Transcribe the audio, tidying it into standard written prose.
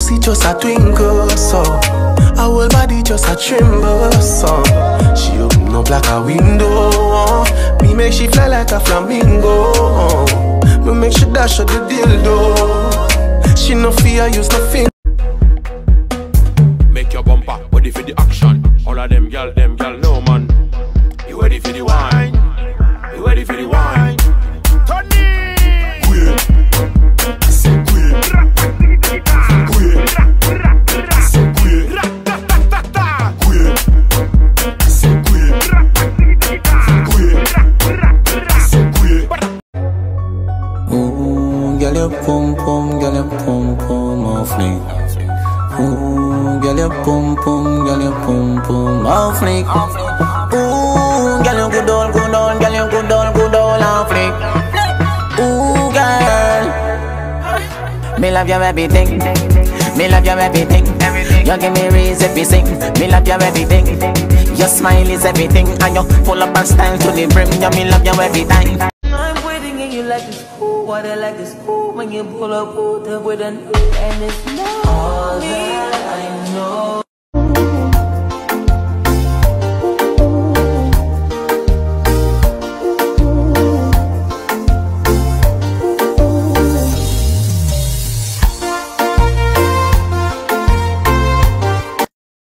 pussy just a twinkle, so her whole body just a tremble, so she open up like a window. Me make she fly like a flamingo. Me make she dash at the dildo. She no fear, use nothing. Make your bumper ready for the action. All of them gal, no man. You ready for the wine? You ready for the wine? Tony! Queen. Say queen. Queen. Say queen. Queen. Say queen. Queen. Say queen. Ooh, girl, your pum pum off flick. Ooh, girl, your pum pum off flick. Ooh, girl, you good all, girl, you good all off flick. Ooh, girl, me love your everything. Me love your everything. You give me reason to sing. Me love your everything. Your smile is everything, and you full up of style to the brim. Yeah, me love you every time. I'm waiting and you like this cool. What I like is cool when you pull up with an and it's not me.